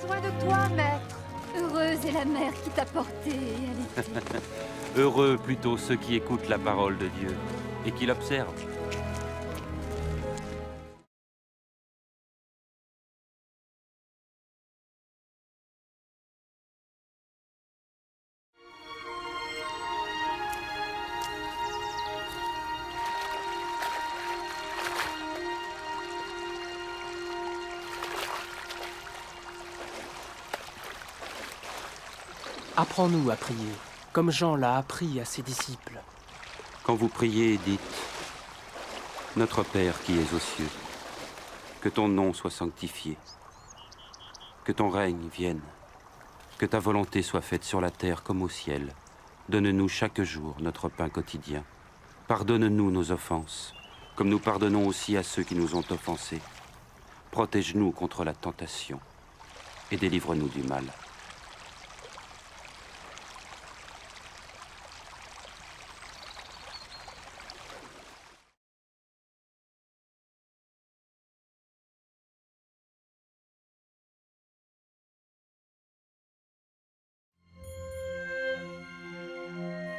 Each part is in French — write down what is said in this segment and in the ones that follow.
soin de toi, maître. Heureuse est la mère qui t'a porté et allaité. Heureux plutôt ceux qui écoutent la parole de Dieu et qui l'observent. Apprends-nous à prier, comme Jean l'a appris à ses disciples. Quand vous priez, dites « Notre Père qui es aux cieux, que ton nom soit sanctifié, que ton règne vienne, que ta volonté soit faite sur la terre comme au ciel. Donne-nous chaque jour notre pain quotidien. Pardonne-nous nos offenses, comme nous pardonnons aussi à ceux qui nous ont offensés. Protège-nous contre la tentation et délivre-nous du mal. »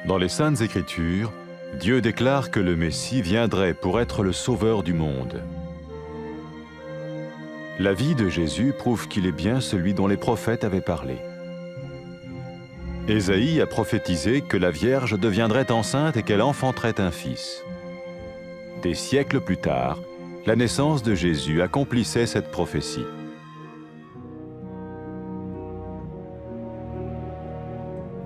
Dans les Saintes Écritures, Dieu déclare que le Messie viendrait pour être le sauveur du monde. La vie de Jésus prouve qu'il est bien celui dont les prophètes avaient parlé. Ésaïe a prophétisé que la Vierge deviendrait enceinte et qu'elle enfanterait un fils. Des siècles plus tard, la naissance de Jésus accomplissait cette prophétie.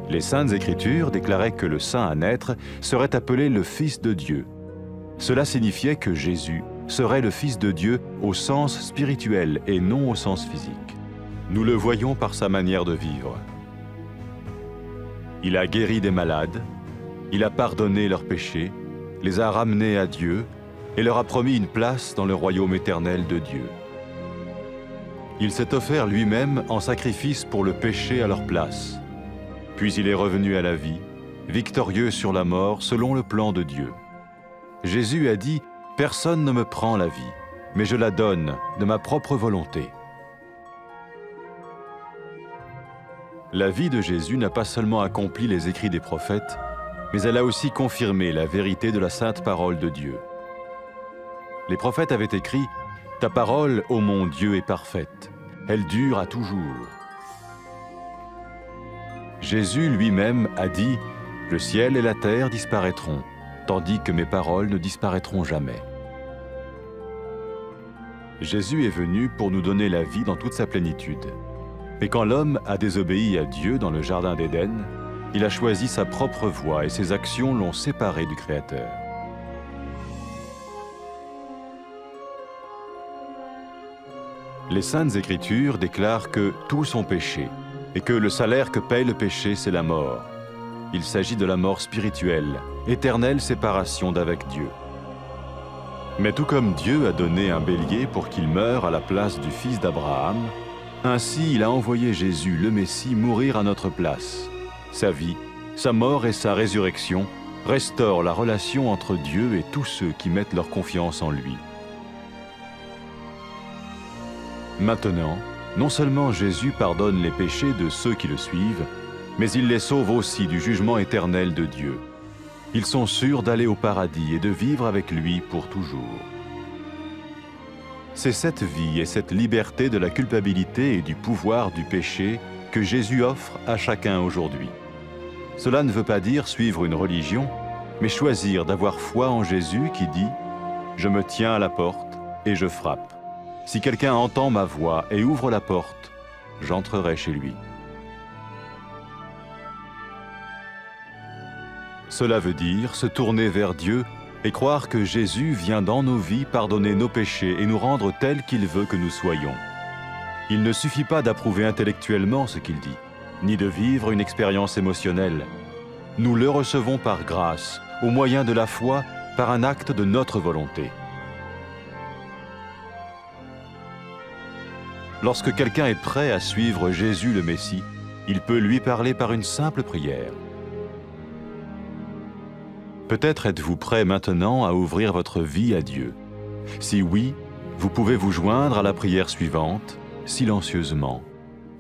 Les Saintes Écritures déclaraient que le saint à naître serait appelé le Fils de Dieu. Cela signifiait que Jésus serait le Fils de Dieu au sens spirituel et non au sens physique. Nous le voyons par sa manière de vivre. Il a guéri des malades, il a pardonné leurs péchés, les a ramenés à Dieu et leur a promis une place dans le royaume éternel de Dieu. Il s'est offert lui-même en sacrifice pour le péché à leur place. Puis il est revenu à la vie, victorieux sur la mort selon le plan de Dieu. Jésus a dit « Personne ne me prend la vie, mais je la donne de ma propre volonté. » La vie de Jésus n'a pas seulement accompli les écrits des prophètes, mais elle a aussi confirmé la vérité de la sainte parole de Dieu. Les prophètes avaient écrit « Ta parole, ô mon Dieu, est parfaite, elle dure à toujours. » Jésus lui-même a dit « Le ciel et la terre disparaîtront, tandis que mes paroles ne disparaîtront jamais. » Jésus est venu pour nous donner la vie dans toute sa plénitude. Mais quand l'homme a désobéi à Dieu dans le jardin d'Éden, il a choisi sa propre voie et ses actions l'ont séparé du Créateur. Les Saintes Écritures déclarent que tous ont péché et que le salaire que paye le péché, c'est la mort. Il s'agit de la mort spirituelle, éternelle séparation d'avec Dieu. Mais tout comme Dieu a donné un bélier pour qu'il meure à la place du fils d'Abraham, ainsi il a envoyé Jésus, le Messie, mourir à notre place. Sa vie, sa mort et sa résurrection restaurent la relation entre Dieu et tous ceux qui mettent leur confiance en lui. Maintenant, non seulement Jésus pardonne les péchés de ceux qui le suivent, mais il les sauve aussi du jugement éternel de Dieu. Ils sont sûrs d'aller au paradis et de vivre avec lui pour toujours. C'est cette vie et cette liberté de la culpabilité et du pouvoir du péché que Jésus offre à chacun aujourd'hui. Cela ne veut pas dire suivre une religion, mais choisir d'avoir foi en Jésus qui dit « Je me tiens à la porte et je frappe. Si quelqu'un entend ma voix et ouvre la porte, j'entrerai chez lui. » Cela veut dire se tourner vers Dieu et croire que Jésus vient dans nos vies pardonner nos péchés et nous rendre tels qu'il veut que nous soyons. Il ne suffit pas d'approuver intellectuellement ce qu'il dit, ni de vivre une expérience émotionnelle. Nous le recevons par grâce, au moyen de la foi, par un acte de notre volonté. Lorsque quelqu'un est prêt à suivre Jésus le Messie, il peut lui parler par une simple prière. Peut-être êtes-vous prêt maintenant à ouvrir votre vie à Dieu. Si oui, vous pouvez vous joindre à la prière suivante, silencieusement.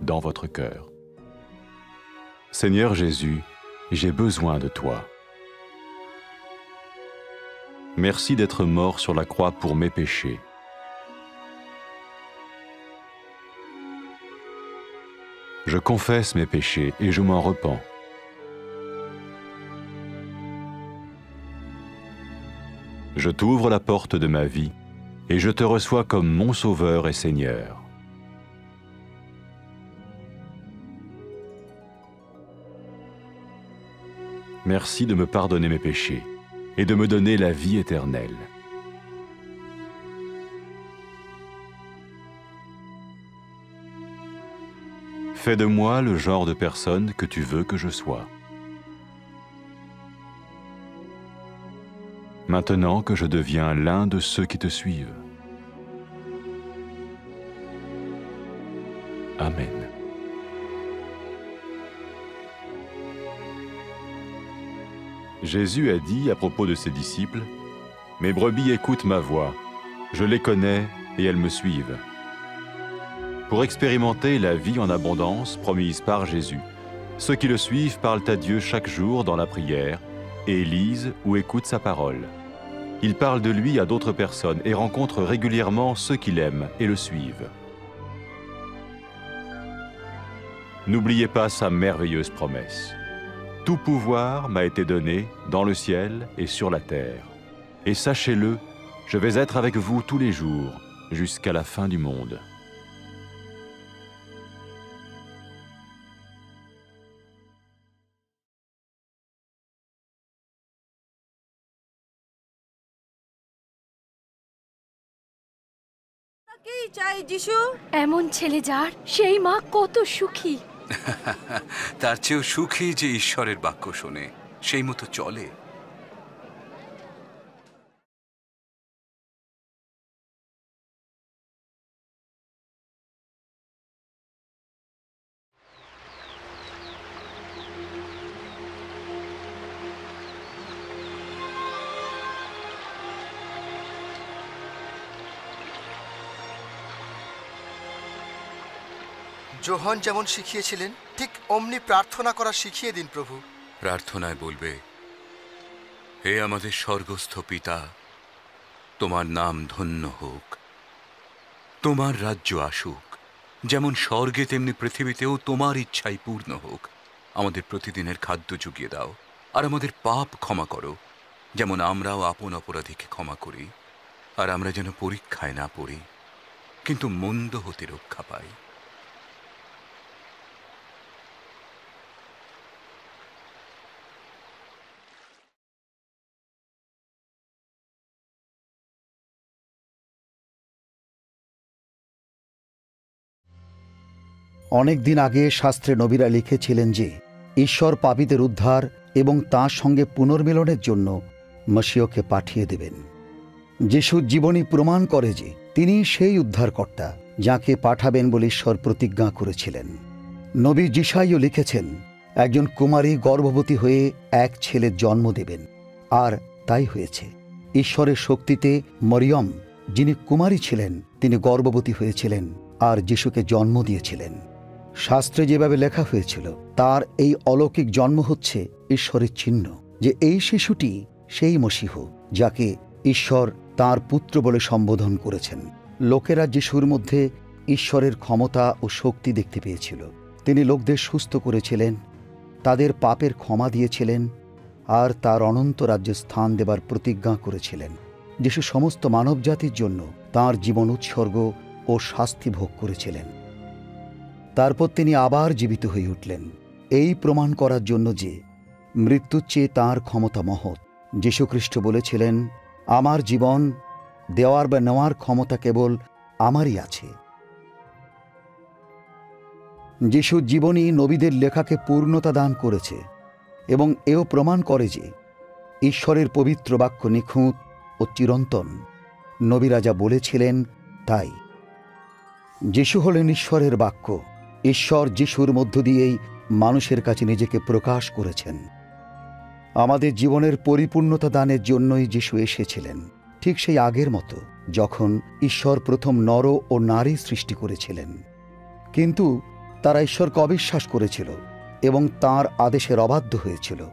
dans votre cœur. Seigneur Jésus, j'ai besoin de toi. Merci d'être mort sur la croix pour mes péchés. Je confesse mes péchés et je m'en repens. Je t'ouvre la porte de ma vie et je te reçois comme mon Sauveur et Seigneur. Merci de me pardonner mes péchés et de me donner la vie éternelle. Fais de moi le genre de personne que tu veux que je sois. Maintenant que je deviens l'un de ceux qui te suivent. Amen. Jésus a dit à propos de ses disciples, « Mes brebis écoutent ma voix, je les connais et elles me suivent. » Pour expérimenter la vie en abondance promise par Jésus, ceux qui le suivent parlent à Dieu chaque jour dans la prière et lisent ou écoutent sa parole. Ils parlent de lui à d'autres personnes et rencontrent régulièrement ceux qui l'aiment et le suivent. N'oubliez pas sa merveilleuse promesse. Tout pouvoir m'a été donné dans le ciel et sur la terre. Et sachez-le, je vais être avec vous tous les jours, jusqu'à la fin du monde. চাই যিশু, এমন ছেলে যার সেই মা কত সুখী। তার চেয়েও সুখী যে ঈশ্বরের বাক্য শোনে, সেই মতো চলে। যোহন যেমন শিখিয়েছিলেন, ঠিক অমনি প্রার্থনা করা শিখিয়ে দিন প্রভু। প্রার্থনায় বলবে, হে আমাদের স্বর্গস্থ পিতা, তোমার নাম ধন্য হোক, তোমার রাজ্য আসুক, যেমন স্বর্গে তেমনি পৃথিবীতেও তোমার ইচ্ছাই পূর্ণ হোক। আমাদের প্রতিদিনের খাদ্য জুগিয়ে দাও, আর আমাদের পাপ ক্ষমা করো, যেমন আমরাও আপন অপরাধীকে ক্ষমা করি। আর আমরা যেন পরীক্ষায় না পড়ি, কিন্তু মন্দ হতে রক্ষা পাই। অনেক দিন আগে শাস্ত্রে নবীরা লিখেছিলেন যে ঈশ্বর পাপীদের উদ্ধার এবং তাঁর সঙ্গে পুনর্মিলনের জন্য মশীয়কে পাঠিয়ে দেবেন। যিশুর জীবনী প্রমাণ করে যে তিনি সেই উদ্ধারকর্তা যাকে পাঠাবেন বলে ঈশ্বর প্রতিজ্ঞা করেছিলেন। নবী যিশাইও লিখেছেন, একজন কুমারী গর্ভবতী হয়ে এক ছেলের জন্ম দেবেন, আর তাই হয়েছে। ঈশ্বরের শক্তিতে মরিয়ম, যিনি কুমারী ছিলেন, তিনি গর্ভবতী হয়েছিলেন আর যিশুকে জন্ম দিয়েছিলেন। শাস্ত্রে যেভাবে লেখা হয়েছিল, তার এই অলৌকিক জন্ম হচ্ছে ঈশ্বরের চিহ্ন যে এই শিশুটি সেই মশীহ যাকে ঈশ্বর তাঁর পুত্র বলে সম্বোধন করেছেন। লোকেরা যিশুর মধ্যে ঈশ্বরের ক্ষমতা ও শক্তি দেখতে পেয়েছিল। তিনি লোকদের সুস্থ করেছিলেন, তাদের পাপের ক্ষমা দিয়েছিলেন, আর তার অনন্ত রাজ্যে স্থান দেবার প্রতিজ্ঞা করেছিলেন। যিশু সমস্ত মানবজাতির জন্য তাঁর জীবন উৎসর্গ ও শাস্তি ভোগ করেছিলেন। তারপর তিনি আবার জীবিত হয়ে উঠলেন, এই প্রমাণ করার জন্য যে মৃত্যুর চেয়ে তাঁর ক্ষমতা মহৎ। যীশুখ্রিস্ট বলেছিলেন, আমার জীবন দেওয়ার বা নেওয়ার ক্ষমতা কেবল আমারই আছে। যিশুর জীবনী নবীদের লেখাকে পূর্ণতা দান করেছে এবং এও প্রমাণ করে যে ঈশ্বরের পবিত্র বাক্য নিখুঁত ও চিরন্তন। নবীরা যা বলেছিলেন তাই। যিশু হলেন ঈশ্বরের বাক্য। ঈশ্বর যিশুর মধ্য দিয়েই মানুষের কাছে নিজেকে প্রকাশ করেছেন। আমাদের জীবনের পরিপূর্ণতা দানের জন্যই যিশু এসেছিলেন, ঠিক সেই আগের মতো যখন ঈশ্বর প্রথম নর ও নারী সৃষ্টি করেছিলেন। কিন্তু তারা ঈশ্বরকে অবিশ্বাস করেছিল এবং তাঁর আদেশের অবাধ্য হয়েছিল।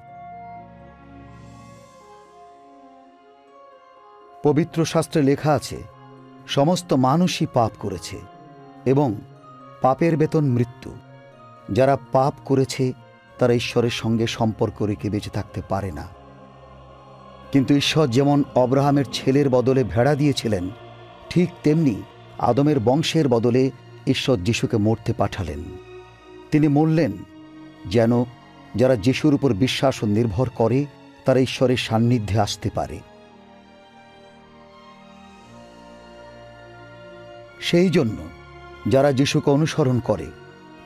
পবিত্র শাস্ত্রে লেখা আছে, সমস্ত মানুষই পাপ করেছে এবং পাপের বেতন মৃত্যু। যারা পাপ করেছে তারা ঈশ্বরের সঙ্গে সম্পর্ক রেখে বেঁচে থাকতে পারে না। কিন্তু ঈশ্বর যেমন অব্রাহামের ছেলের বদলে ভেড়া দিয়েছিলেন, ঠিক তেমনি আদমের বংশের বদলে ঈশ্বর যিশুকে মরতে পাঠালেন। তিনি মরলেন যেন যারা যিশুর উপর বিশ্বাস ও নির্ভর করে তারা ঈশ্বরের সান্নিধ্যে আসতে পারে। সেই জন্য যারা যিশুকে অনুসরণ করে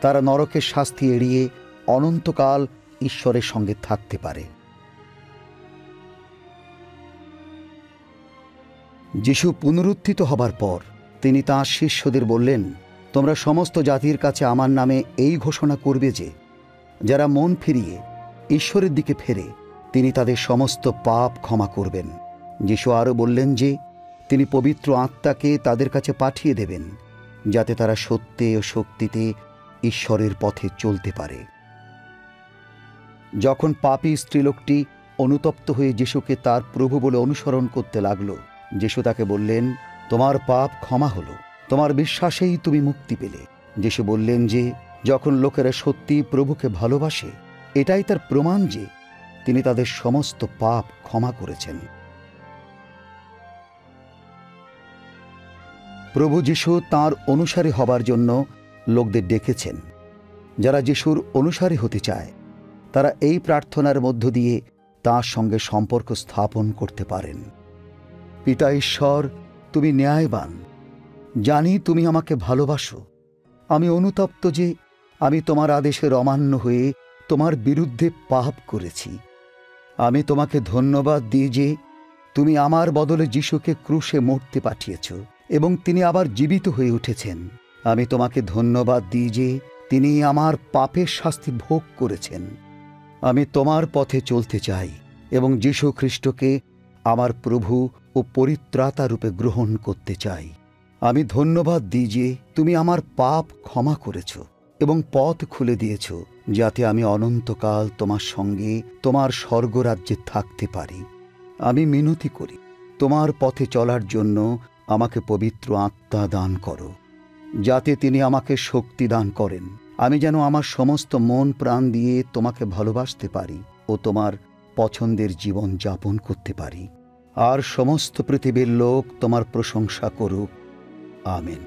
তারা নরকের শাস্তি এড়িয়ে অনন্তকাল ঈশ্বরের সঙ্গে থাকতে পারে। যিশু পুনরুত্থিত হবার পর তিনি তাঁর শিষ্যদের বললেন, তোমরা সমস্ত জাতির কাছে আমার নামে এই ঘোষণা করবে যে যারা মন ফিরিয়ে ঈশ্বরের দিকে ফেরে তিনি তাদের সমস্ত পাপ ক্ষমা করবেন। যিশু আরও বললেন যে তিনি পবিত্র আত্মাকে তাদের কাছে পাঠিয়ে দেবেন, যাতে তারা সত্যে ও শক্তিতে ঈশ্বরের পথে চলতে পারে। যখন পাপী স্ত্রীলোকটি অনুতপ্ত হয়ে যিশুকে তার প্রভু বলে অনুসরণ করতে লাগল, যিশু তাকে বললেন, তোমার পাপ ক্ষমা হলো, তোমার বিশ্বাসেই তুমি মুক্তি পেলে। যিশু বললেন যে যখন লোকেরা সত্যি প্রভুকে ভালোবাসে, এটাই তার প্রমাণ যে তিনি তাদের সমস্ত পাপ ক্ষমা করেছেন। প্রভু যিশু তাঁর অনুসারী হবার জন্য লোকদের ডেকেছেন। যারা যিশুর অনুসারী হতে চায় তারা এই প্রার্থনার মধ্য দিয়ে তাঁর সঙ্গে সম্পর্ক স্থাপন করতে পারেন। পিতা ঈশ্বর, তুমি ন্যায়বান, জানি তুমি আমাকে ভালোবাসো। আমি অনুতপ্ত যে আমি তোমার আদেশের অমান্য হয়ে তোমার বিরুদ্ধে পাপ করেছি। আমি তোমাকে ধন্যবাদ দিই যে তুমি আমার বদলে যিশুকে ক্রুশে মরতে পাঠিয়েছ এবং তিনি আবার জীবিত হয়ে উঠেছেন। আমি তোমাকে ধন্যবাদ দিই যে তিনি আমার পাপের শাস্তি ভোগ করেছেন। আমি তোমার পথে চলতে চাই এবং যীশু খ্রিস্টকে আমার প্রভু ও পরিত্রাতা রূপে গ্রহণ করতে চাই। আমি ধন্যবাদ দিই যে তুমি আমার পাপ ক্ষমা করেছ এবং পথ খুলে দিয়েছ, যাতে আমি অনন্তকাল তোমার সঙ্গে তোমার স্বর্গরাজ্যে থাকতে পারি। আমি মিনতি করি, তোমার পথে চলার জন্য আমাকে পবিত্র আত্মা দান করো, যাতে তিনি আমাকে শক্তি দান করেন। আমি যেন আমার সমস্ত মন প্রাণ দিয়ে তোমাকে ভালোবাসতে পারি ও তোমার পছন্দের জীবন যাপন করতে পারি। আর সমস্ত পৃথিবীর লোক তোমার প্রশংসা করুক। আমেন।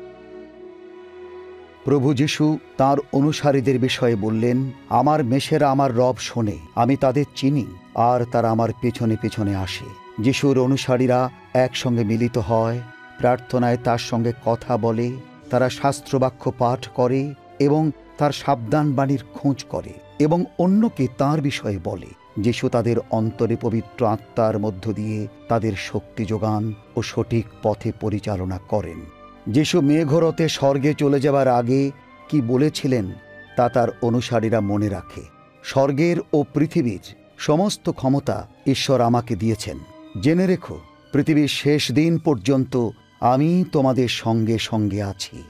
প্রভু যিশু তাঁর অনুসারীদের বিষয়ে বললেন, আমার মেষেরা আমার রব শোনে, আমি তাদের চিনি আর তারা আমার পেছনে পেছনে আসে। যিশুর অনুসারীরা একসঙ্গে মিলিত হয়, প্রার্থনায় তার সঙ্গে কথা বলে, তারা শাস্ত্রবাক্য পাঠ করে এবং তার সাবধান বাণীর খোঁজ করে এবং অন্যকে তাঁর বিষয়ে বলে। যিশু তাদের অন্তরে পবিত্র আত্মার মধ্য দিয়ে তাদের শক্তি যোগান ও সঠিক পথে পরিচালনা করেন। যিশু মেঘরথে স্বর্গে চলে যাবার আগে কি বলেছিলেন তা তার অনুসারীরা মনে রাখে। স্বর্গের ও পৃথিবীর সমস্ত ক্ষমতা ঈশ্বর আমাকে দিয়েছেন। জেনে রেখো, পৃথিবীর শেষ দিন পর্যন্ত আমি তোমাদের সঙ্গে সঙ্গে আছি।